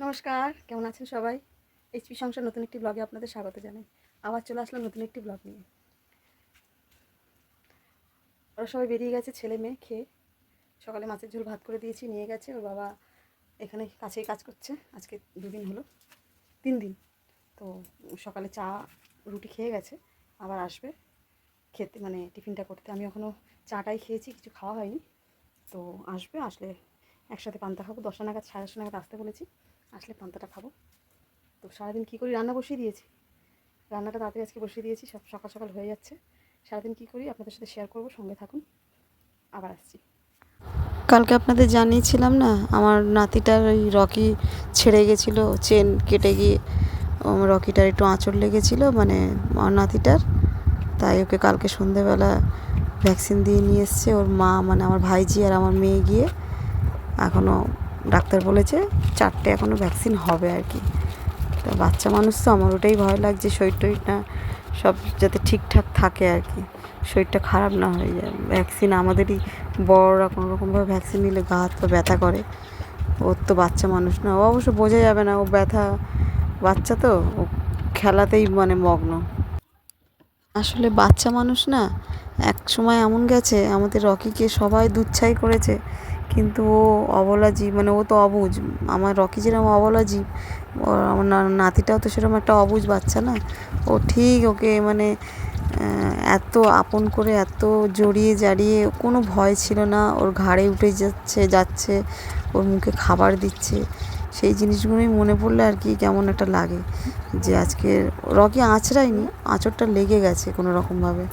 নমস্কার, কেমন আছেন সবাই? এইচপি সংসার নতুন একটি ব্লগে আপনাদের স্বাগত জানাই। আবার চলে আসলাম নতুন একটি ব্লগ নিয়ে। ওরা সবাই বেরিয়ে গেছে ছেলে মেয়ে খেয়ে। সকালে মাছের ঝোল ভাত করে দিয়েছি, নিয়ে গেছে। ওর বাবা এখানে কাছেই কাজ করছে, আজকে 2 দিন হলো, 3 দিন। তো সকালে চা রুটি খেয়ে গেছে, আবার আসবে খেতে, মানে টিফিনটা করতে। আমি এখনও চাটাই খেয়েছি, কিছু খাওয়া হয়নি। তো আসবে, আসলে একসাথে পান্তা খাবো। 10টা নাগাদ, 10:30 নাগাদ আসতে বলেছি, আসলে পান্তাটা খাবো। তো সারাদিন কী করি, রান্না বসিয়ে দিয়েছি। রান্নাটা তাড়াতাড়ি আজকে বসিয়ে দিয়েছি, সব সকাল সকাল হয়ে যাচ্ছে। সারাদিন কী করি আপনাদের সাথে শেয়ার করব, সঙ্গে থাকুন। আবার আসছি। কালকে আপনাদের জানিয়েছিলাম না, আমার নাতিটার ওই রকি ছেড়ে গেছিলো, চেন কেটে গিয়ে রকিটার একটু আঁচড় লেগেছিলো, মানে আমার নাতিটার। তাই ওকে কালকে সন্ধেবেলা ভ্যাকসিন দিয়ে নিয়ে এসছে ওর মা, মানে আমার ভাইজি আর আমার মেয়ে গিয়ে। এখনও ডাক্তার বলেছে 4টে এখনও ভ্যাকসিন হবে আর কি। তা বাচ্চা মানুষ তো, আমার ওটাই ভয় লাগছে, শরীর টরীর না সব যাতে ঠিকঠাক থাকে আর কি, শরীরটা খারাপ না হয়ে যায়। ভ্যাকসিন আমাদেরই বড়রা কোনো রকমভাবে ভ্যাকসিন নিলে গা হাত পা ব্যথা করে। ওর তো বাচ্চা মানুষ না, ও অবশ্য বোঝা যাবে না, ও ব্যথা বাচ্চা তো, ও খেলাতেই মানে মগ্ন। আসলে বাচ্চা মানুষ না, এক সময় এমন গেছে আমাদের রকিকে সবাই দুচ্ছাই করেছে, কিন্তু ও অবলা জীব, মানে ও তো অবুঝ। আমার রকি যেরকম অবলা জীব, আমার নাতিটাও তো সেরকম একটা অবুঝ বাচ্চা না। ও ঠিক ওকে মানে এত আপন করে, এত জড়িয়ে জারিয়ে, কোনো ভয় ছিল না। ওর ঘাড়ে উঠে যাচ্ছে, ওর মুখে খাবার দিচ্ছে। সেই জিনিসগুলোই মনে পড়লে আর কি কেমন একটা লাগে, যে আজকে রকি আঁচড়ায়নি, আঁচড়টা লেগে গেছে কোনো রকমভাবে।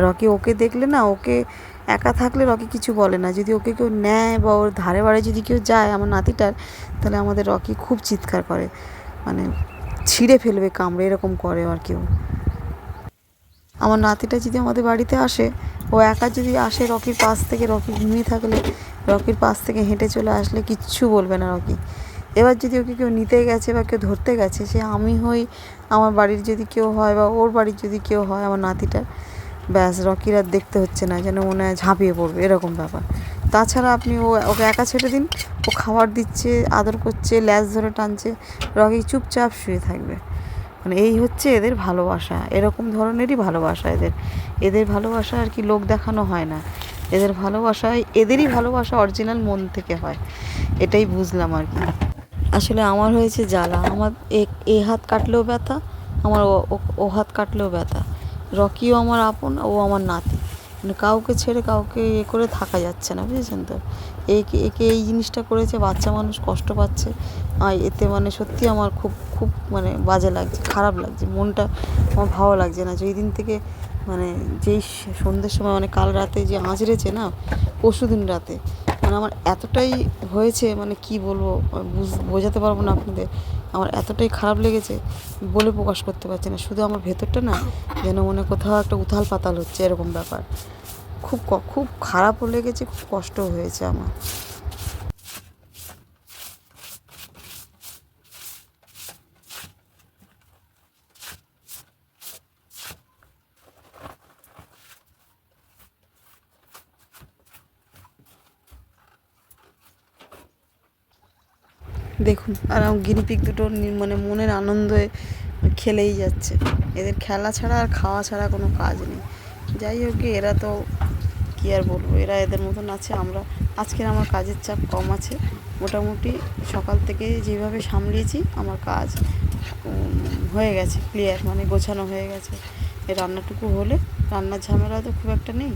রকি ওকে দেখলে না, ওকে একা থাকলে রকি কিছু বলে না, যদি ওকে কেউ নেয় বা ওর ধারে বাড়ে যদি কেউ যায় আমার নাতিটার, তাহলে আমাদের রকি খুব চিৎকার করে, মানে ছিঁড়ে ফেলবে, কামড়ে, এরকম করে আর কেউ। আমার নাতিটা যদি আমাদের বাড়িতে আসে, ও একা যদি আসে রকির পাশ থেকে, রকি ঘুমিয়ে থাকলে রকির পাশ থেকে হেঁটে চলে আসলে কিচ্ছু বলবে না রকি। এবার যদি ওকে কেউ নিতে গেছে বা কেউ ধরতে গেছে, সে আমি হই, আমার বাড়ির যদি কেউ হয় বা ওর বাড়ির যদি কেউ হয় আমার নাতিটার, ব্যাস রকির আর দেখতে হচ্ছে না, যেন মনে হয় ঝাঁপিয়ে পড়বে, এরকম ব্যাপার। তাছাড়া আপনি ওকে একা ছেড়ে দিন, ও খাবার দিচ্ছে, আদর করছে, ল্যাজ ধরে টানছে, রকি চুপচাপ শুয়ে থাকবে। মানে এই হচ্ছে এদের ভালোবাসা, এরকম ধরনেরই ভালোবাসা এদের। এদের ভালোবাসা আর কি লোক দেখানো হয় না, এদের ভালোবাসায়, এদেরই ভালোবাসা অরিজিনাল মন থেকে হয়, এটাই বুঝলাম আর কি। আসলে আমার হয়েছে জ্বালা, আমার এ হাত কাটলেও ব্যথা, আমার ও হাত কাটলেও ব্যথা। রকিও আমার আপন, ও আমার নাতি, মানে কাউকে ছেড়ে কাউকে করে থাকা যাচ্ছে না, বুঝেছেন তো। একে একে এই জিনিসটা করেছে, বাচ্চা মানুষ কষ্ট পাচ্ছে। এতে মানে সত্যি আমার খুব খুব মানে বাজে লাগছে, খারাপ লাগছে, মনটা আমার ভালো লাগছে না। যেই দিন থেকে মানে যেই সন্ধ্যের সময়, মানে কাল রাতে যে আঁচড়েছে না, পরশুদিন রাতে, মানে আমার এতটাই হয়েছে, মানে কি বলবো, বোঝাতে পারবো না আপনাদের। আমার এতটাই খারাপ লেগেছে, বলে প্রকাশ করতে পারছি না। শুধু আমার ভেতরটা না যেন মনে কোথাও একটা উথাল পাতাল হচ্ছে, এরকম ব্যাপার। খুব খুব খারাপও লেগেছে, খুব কষ্টও হয়েছে আমার। দেখুন, আর আমার গিনিপিগ দুটো মানে মনের আনন্দে খেলেই যাচ্ছে। এদের খেলা ছাড়া আর খাওয়া ছাড়া কোনো কাজ নেই। যাই হোক, এরা তো কী আর বলবো, এরা এদের মতন আছে। আজকের আমার কাজের চাপ কম আছে, মোটামুটি সকাল থেকে যেভাবে সামলিয়েছি আমার কাজ হয়ে গেছে, ক্লিয়ার, মানে গোছানো হয়ে গেছে। এই রান্নাটুকু হলে, রান্নার ঝামেলা তো খুব একটা নেই,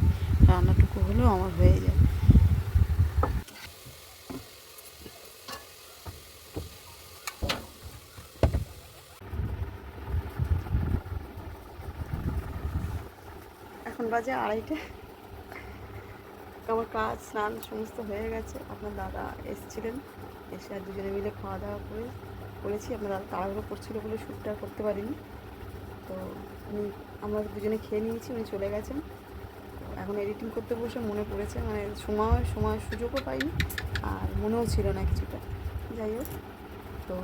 রান্নাটুকু হলেও আমার হয়ে যায়। এখন বাজে 2:30। আমার কাজ স্নান সমস্ত হয়ে গেছে। আপনার দাদা এসেছিলেন, এসে আর দুজনে মিলে খাওয়া দাওয়া করেছি। আপনার দাদা তাড়াহুড়ো করছিল বলে শ্যুটটা করতে পারিনি। তো আমরা দুজনে খেয়ে নিয়েছি, উনি চলে গেছেন। এখন এডিটিং করতে বসে মনে পড়েছে, মানে সময় সুযোগও পাইনি, আর মনেও ছিল না কিছুটা। যাই হোক, তো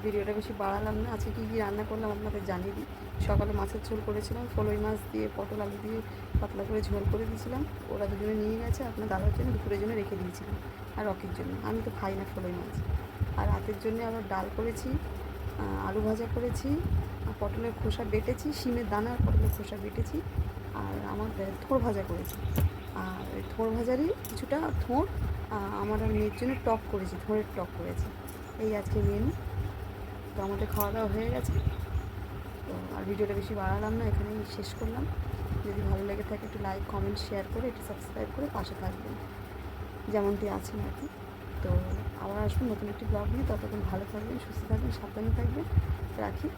ভিডিওটা বেশি বাড়ালাম না। আজকে কী কী রান্না করলাম আপনাদের জানিয়ে দিই। সকালে মাছের ঝোল করেছিলাম, ফলই মাছ দিয়ে, পটল আলু দিয়ে পাতলা করে ঝোল করে দিয়েছিলাম, ওরা দুজনে নিয়ে গেছে। আপনার দাদার জন্য দুপুরের জন্য রেখে দিয়েছিলাম, আর রকির জন্য। আমি তো খাই না ফলই মাছ। আর রাতের জন্য আবার ডাল করেছি, আলু ভাজা করেছি, পটলের খোসা বেটেছি, শিমের দানা আর পটলের খোসা বেটেছি, আর আমার থোড় ভাজা করেছি। আর ওই থোড় ভাজারই কিছুটা থোড় আমার আর মেয়ের জন্য টক করেছি, থোড়ের টক করেছি। এই আজকে মেনু। তো আমাদের খাওয়া দাওয়া হয়ে গেছে। তো আর ভিডিওটা বেশি বাড়ালাম না, এখানেই শেষ করলাম। যদি ভালো লেগে থাকে একটু লাইক কমেন্ট শেয়ার করে একটু সাবস্ক্রাইব করে পাশে থাকবেন, যেমনটি আছেন আর কি। তো আবার আসবেন নতুন একটি ব্লগ নিয়ে। ততক্ষণ ভালো থাকবেন, সুস্থ থাকবেন, সাবধানে থাকবেন। রাখি।